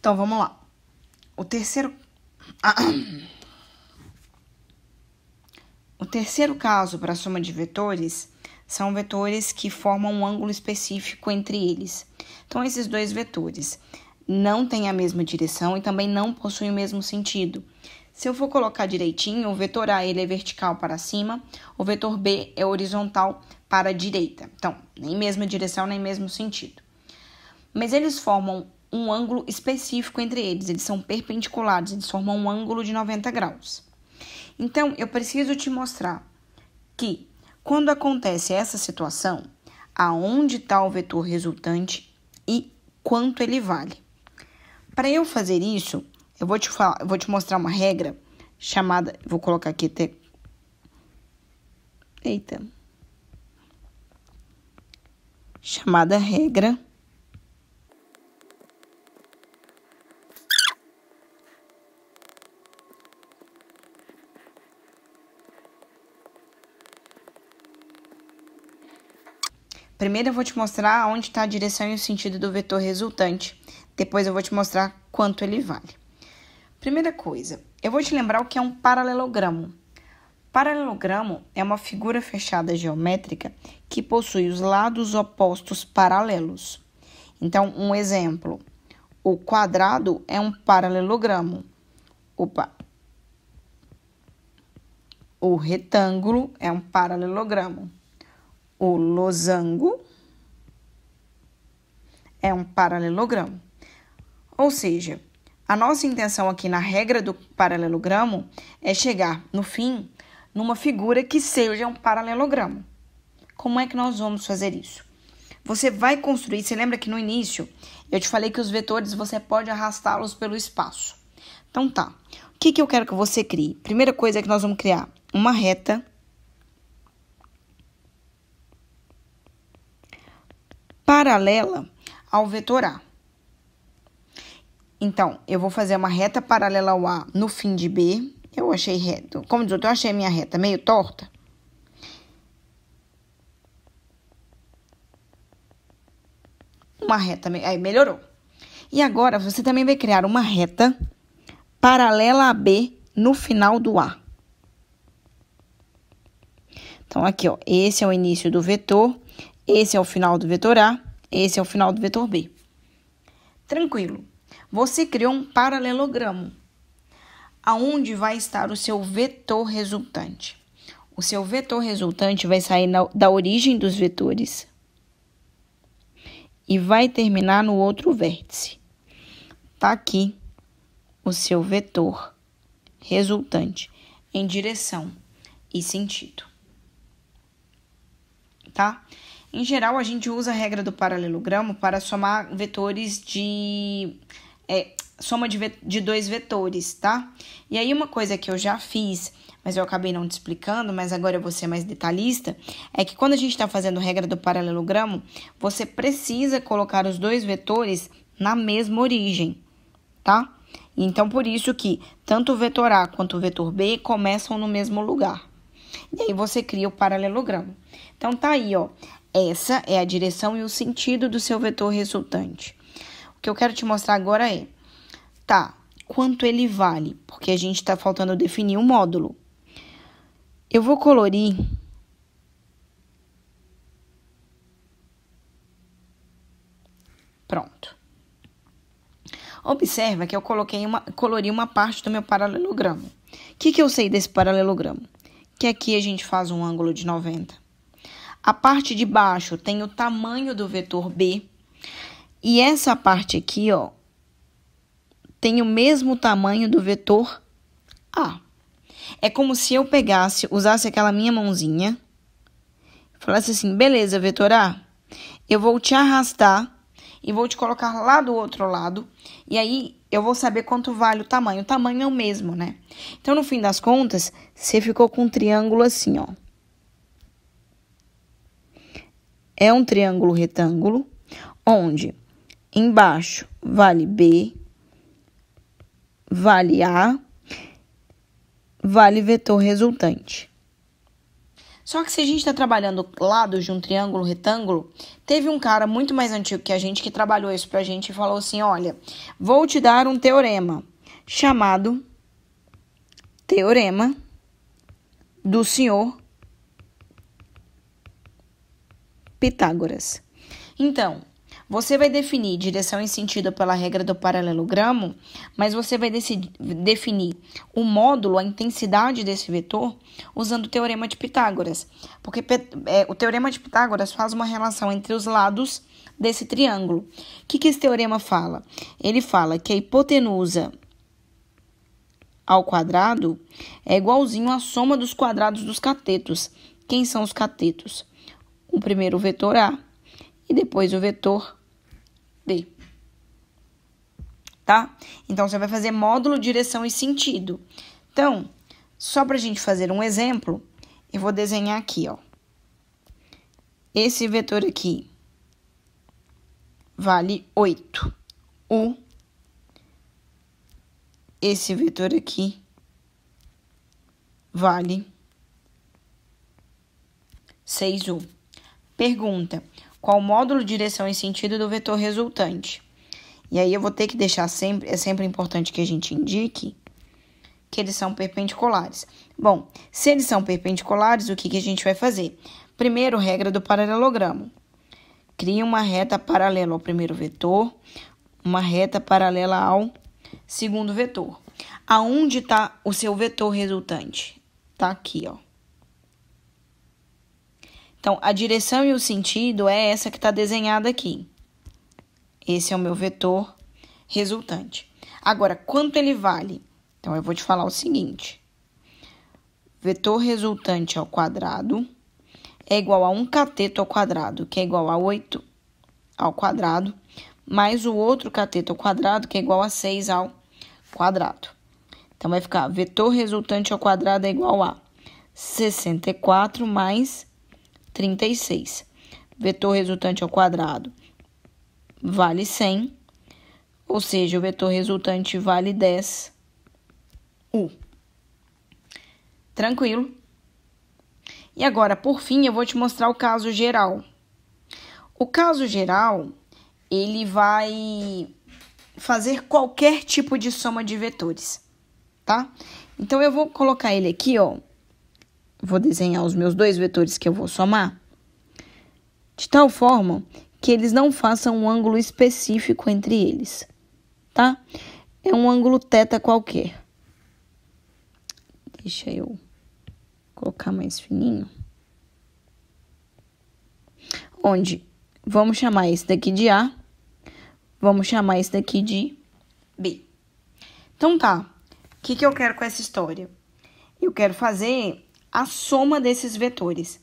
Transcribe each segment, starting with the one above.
Então, vamos lá. O terceiro caso para a soma de vetores são vetores que formam um ângulo específico entre eles. Então, esses dois vetores não têm a mesma direção e também não possuem o mesmo sentido. Se eu for colocar direitinho, o vetor A ele é vertical para cima, o vetor B é horizontal para a direita. Então, nem mesma direção, nem mesmo sentido. Mas eles formam um ângulo específico entre eles, eles são perpendiculares, eles formam um ângulo de 90 graus. Então, eu preciso te mostrar que, quando acontece essa situação, aonde está o vetor resultante e quanto ele vale. Para eu fazer isso, eu vou te mostrar uma regra chamada, vou colocar aqui até, chamada regra Primeiro eu vou te mostrar onde está a direção e o sentido do vetor resultante. Depois eu vou te mostrar quanto ele vale. Primeira coisa, eu vou te lembrar o que é um paralelogramo. Paralelogramo é uma figura fechada geométrica que possui os lados opostos paralelos. Então, um exemplo, o quadrado é um paralelogramo. O retângulo é um paralelogramo. O losango é um paralelogramo. Ou seja, a nossa intenção aqui na regra do paralelogramo é chegar, no fim, numa figura que seja um paralelogramo. Como é que nós vamos fazer isso? Você vai construir, você lembra que no início eu te falei que os vetores você pode arrastá-los pelo espaço. Então tá, o que eu quero que você crie? Primeira coisa é que nós vamos criar uma reta paralela ao vetor A. Então, eu vou fazer uma reta paralela ao A no fim de B. Eu achei reto. Como diz outro, eu achei a minha reta meio torta. Uma reta, aí melhorou. E agora, você também vai criar uma reta paralela a B no final do A. Então, aqui, ó, esse é o início do vetor, esse é o final do vetor A, esse é o final do vetor B. Tranquilo. Você criou um paralelogramo, aonde vai estar o seu vetor resultante. O seu vetor resultante vai sair da origem dos vetores e vai terminar no outro vértice. Tá aqui o seu vetor resultante em direção e sentido. Tá? Em geral, a gente usa a regra do paralelogramo para somar vetores soma de dois vetores, tá? E aí, uma coisa que eu já fiz, mas eu acabei não te explicando, mas agora eu vou ser mais detalhista, é que quando a gente está fazendo regra do paralelogramo, você precisa colocar os dois vetores na mesma origem, tá? Então, por isso que tanto o vetor A quanto o vetor B começam no mesmo lugar. E aí, você cria o paralelogramo. Então, tá aí, ó. Essa é a direção e o sentido do seu vetor resultante. O que eu quero te mostrar agora é, tá, quanto ele vale? Porque a gente tá faltando definir um módulo. Eu vou colorir pronto. Observa que eu colori uma parte do meu paralelogramo. O que eu sei desse paralelogramo? Que aqui a gente faz um ângulo de 90. A parte de baixo tem o tamanho do vetor B. E essa parte aqui, ó, tem o mesmo tamanho do vetor A. É como se eu usasse aquela minha mãozinha, falasse assim, beleza, vetor A, eu vou te arrastar e vou te colocar lá do outro lado, e aí eu vou saber quanto vale o tamanho. O tamanho é o mesmo, né? Então, no fim das contas, você ficou com um triângulo assim, ó. É um triângulo retângulo, onde embaixo vale B, vale A, vale vetor resultante. Só que se a gente está trabalhando lados de um triângulo retângulo, teve um cara muito mais antigo que a gente que trabalhou isso pra gente e falou assim, olha, vou te dar um teorema chamado Teorema do Senhor Pitágoras. Então, você vai definir direção e sentido pela regra do paralelogramo, mas você vai definir o módulo, a intensidade desse vetor, usando o teorema de Pitágoras. Porque o teorema de Pitágoras faz uma relação entre os lados desse triângulo. O que esse teorema fala? Ele fala que a hipotenusa ao quadrado é igualzinho à soma dos quadrados dos catetos. Quem são os catetos? O primeiro vetor A e depois o vetor B. Tá? Então, você vai fazer módulo, direção e sentido. Então, só para a gente fazer um exemplo, eu vou desenhar aqui, ó. Esse vetor aqui vale 8. Esse vetor aqui vale 6U. Pergunta: qual o módulo, direção e sentido do vetor resultante? E aí eu vou ter que deixar sempre, é sempre importante que a gente indique que eles são perpendiculares. Bom, se eles são perpendiculares, o que a gente vai fazer? Primeiro, regra do paralelogramo. Cria uma reta paralela ao primeiro vetor, uma reta paralela ao segundo vetor. Aonde está o seu vetor resultante? Tá aqui, ó. Então, a direção e o sentido é essa que está desenhada aqui. Esse é o meu vetor resultante. Agora, quanto ele vale? Então, eu vou te falar o seguinte. Vetor resultante ao quadrado é igual a 1 cateto ao quadrado, que é igual a 8 ao quadrado, mais o outro cateto ao quadrado, que é igual a 6 ao quadrado. Então, vai ficar vetor resultante ao quadrado é igual a 64 mais 36. Vetor resultante ao quadrado vale 100, ou seja, o vetor resultante vale 10U. Tranquilo? E agora, por fim, eu vou te mostrar o caso geral. O caso geral, ele vai fazer qualquer tipo de soma de vetores, tá? Então, eu vou colocar ele aqui, ó. Vou desenhar os meus dois vetores que eu vou somar, de tal forma que eles não façam um ângulo específico entre eles, tá? É um ângulo θ qualquer. Deixa eu colocar mais fininho. Onde vamos chamar esse daqui de A, vamos chamar esse daqui de B. Então tá, o que eu quero com essa história? Eu quero fazer a soma desses vetores.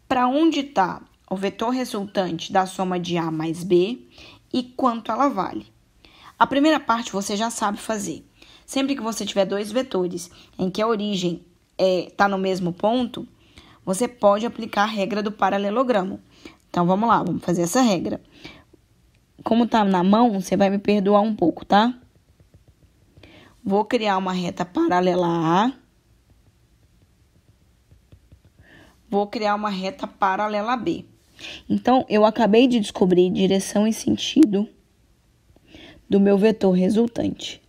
Para onde está o vetor resultante da soma de A mais B e quanto ela vale? A primeira parte você já sabe fazer. Sempre que você tiver dois vetores em que a origem está no mesmo ponto, você pode aplicar a regra do paralelogramo. Então, vamos lá, vamos fazer essa regra. Como tá na mão, você vai me perdoar um pouco, tá? Vou criar uma reta paralela a A. Vou criar uma reta paralela a B. Então, eu acabei de descobrir direção e sentido do meu vetor resultante.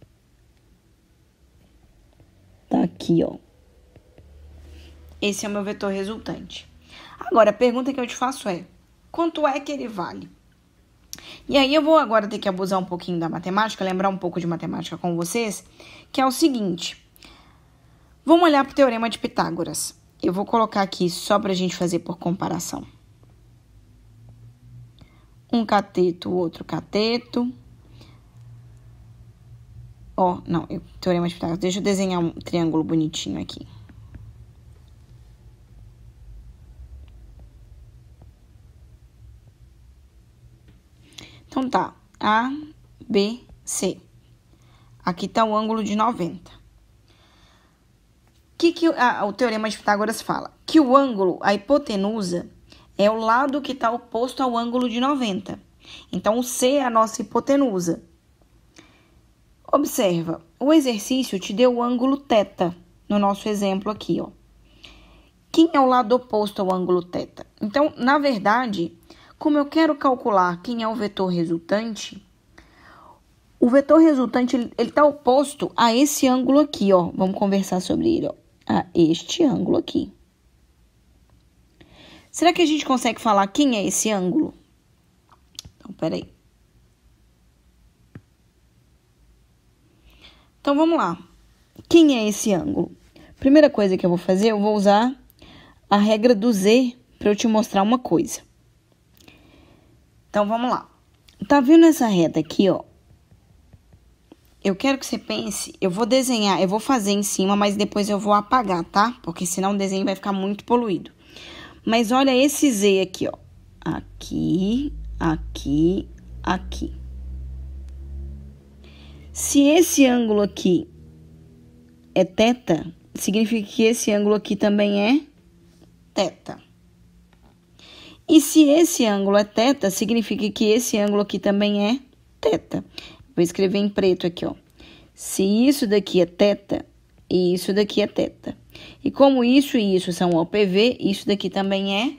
Tá aqui, ó. Esse é o meu vetor resultante. Agora, a pergunta que eu te faço é: quanto é que ele vale? E aí, eu vou agora ter que abusar um pouquinho da matemática, lembrar um pouco de matemática com vocês, que é o seguinte. Vamos olhar para o teorema de Pitágoras. Eu vou colocar aqui só para a gente fazer por comparação. Um cateto, outro cateto. Ó, não, teorema de Pitágoras. Deixa eu desenhar um triângulo bonitinho aqui. Então, tá. A, B, C. Aqui tá o ângulo de 90. O teorema de Pitágoras fala? Que o ângulo, a hipotenusa, é o lado que está oposto ao ângulo de 90. Então, o C é a nossa hipotenusa. Observa, o exercício te deu o ângulo θ, no nosso exemplo aqui, ó. quem é o lado oposto ao ângulo θ? Então, na verdade, como eu quero calcular quem é o vetor resultante, o vetor resultante, ele está oposto a esse ângulo aqui, ó. Vamos conversar sobre ele, ó. A este ângulo aqui. Será que a gente consegue falar quem é esse ângulo? Então, peraí. Então, vamos lá. Quem é esse ângulo? Primeira coisa que eu vou fazer, eu vou usar a regra do Z para eu te mostrar uma coisa. Então, vamos lá. Tá vendo essa reta aqui, ó? Eu quero que você pense, eu vou desenhar, eu vou fazer em cima, mas depois eu vou apagar, tá? Porque senão o desenho vai ficar muito poluído. Mas olha esse Z aqui, ó. Aqui, aqui, aqui. Se esse ângulo aqui é θ, significa que esse ângulo aqui também é θ. E se esse ângulo é θ, significa que esse ângulo aqui também é θ. Vou escrever em preto aqui, ó. Se isso daqui é θ, e isso daqui é θ. E como isso e isso são OPV, isso daqui também é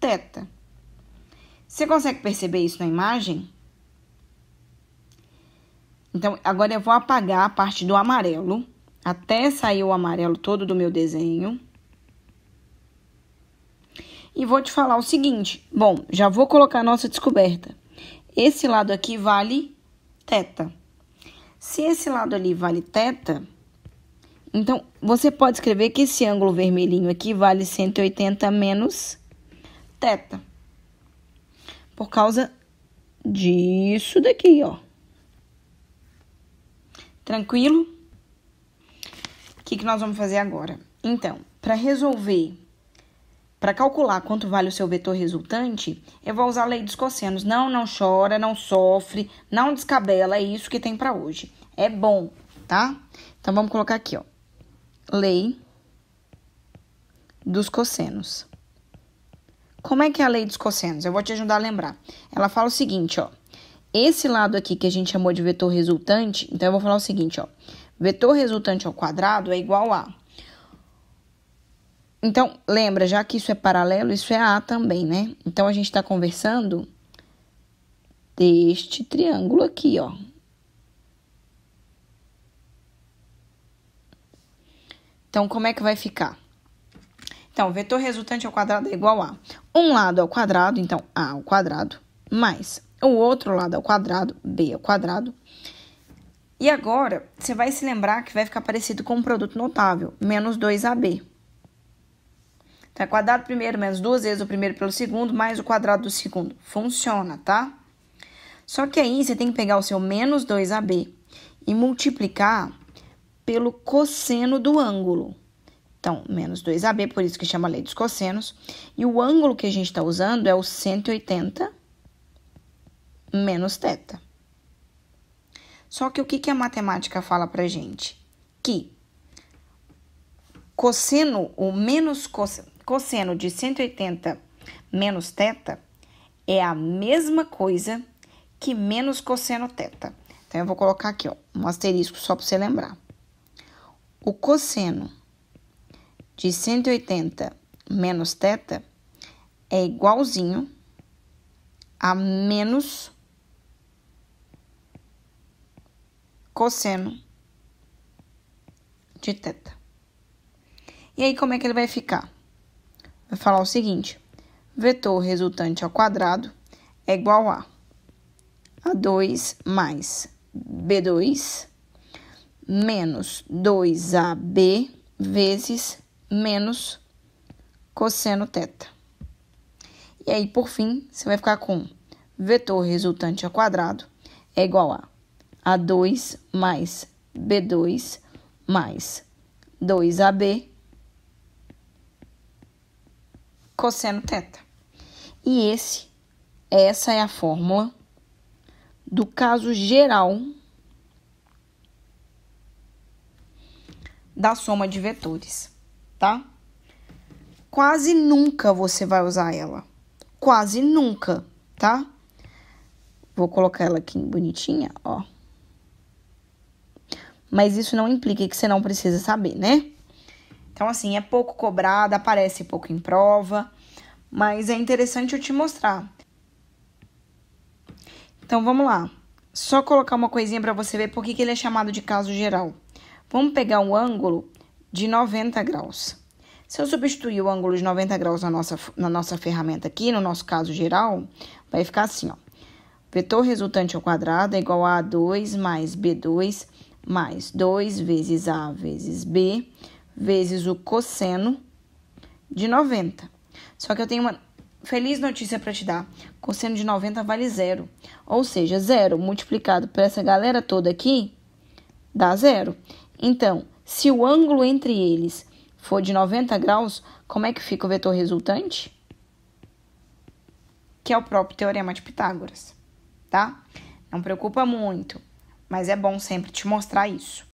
θ. Você consegue perceber isso na imagem? Então, agora eu vou apagar a parte do amarelo, até sair o amarelo todo do meu desenho. E vou te falar o seguinte, bom, já vou colocar a nossa descoberta. Esse lado aqui vale θ. Se esse lado ali vale θ, então, você pode escrever que esse ângulo vermelhinho aqui vale 180 menos θ. Por causa disso daqui, ó. Tranquilo? O que nós vamos fazer agora? Então, para resolver, para calcular quanto vale o seu vetor resultante, eu vou usar a lei dos cossenos. Não chora, não sofre, não descabela, é isso que tem para hoje. É bom, tá? Então, vamos colocar aqui, ó. Lei dos cossenos. Como é que é a lei dos cossenos? Eu vou te ajudar a lembrar. Ela fala o seguinte, ó. Esse lado aqui que a gente chamou de vetor resultante, então eu vou falar o seguinte, ó. Vetor resultante ao quadrado é igual a... Então, lembra, já que isso é paralelo, isso é A também, né? Então, a gente está conversando deste triângulo aqui, ó. Então, como é que vai ficar? Então, vetor resultante ao quadrado é igual a... Um lado ao quadrado, então, A ao quadrado, mais o outro lado ao quadrado, B ao quadrado. E agora, você vai se lembrar que vai ficar parecido com um produto notável, menos 2AB. Então, é quadrado primeiro, menos duas vezes o primeiro pelo segundo, mais o quadrado do segundo. Funciona, tá? Só que aí, você tem que pegar o seu menos 2AB e multiplicar pelo cosseno do ângulo. Então, menos 2AB, por isso que chama lei dos cossenos. E o ângulo que a gente está usando é o 180 menos θ. Só que o que a matemática fala pra gente? Que cosseno, o menos cosseno de 180 menos θ é a mesma coisa que menos cosseno θ. Então, eu vou colocar aqui, ó, um asterisco só para você lembrar. O cosseno de 180 menos θ é igualzinho a menos cosseno de θ. E aí, como é que ele vai ficar? Vai falar o seguinte, vetor resultante ao quadrado é igual a A2 mais B2 menos 2AB vezes menos cosseno θ. E aí, por fim, você vai ficar com vetor resultante ao quadrado é igual a A2 mais B2 mais 2AB cosseno θ. E essa é a fórmula do caso geral da soma de vetores, tá? Quase nunca você vai usar ela. Quase nunca, tá? Vou colocar ela aqui bonitinha, ó. Mas isso não implica que você não precisa saber, né? Então, assim, é pouco cobrada, aparece pouco em prova, mas é interessante eu te mostrar. Então, vamos lá. Só colocar uma coisinha para você ver por que ele é chamado de caso geral. Vamos pegar um ângulo de 90 graus. Se eu substituir o ângulo de 90 graus na nossa ferramenta aqui, no nosso caso geral, vai ficar assim, ó. Vetor resultante ao quadrado é igual a A2 mais B2 mais 2 vezes A vezes B vezes o cosseno de 90. Só que eu tenho uma feliz notícia para te dar. Cosseno de 90 vale zero. Ou seja, zero multiplicado por essa galera toda aqui dá zero. Então, se o ângulo entre eles for de 90 graus, como é que fica o vetor resultante? Que é o próprio teorema de Pitágoras, tá? Não preocupa muito, mas é bom sempre te mostrar isso.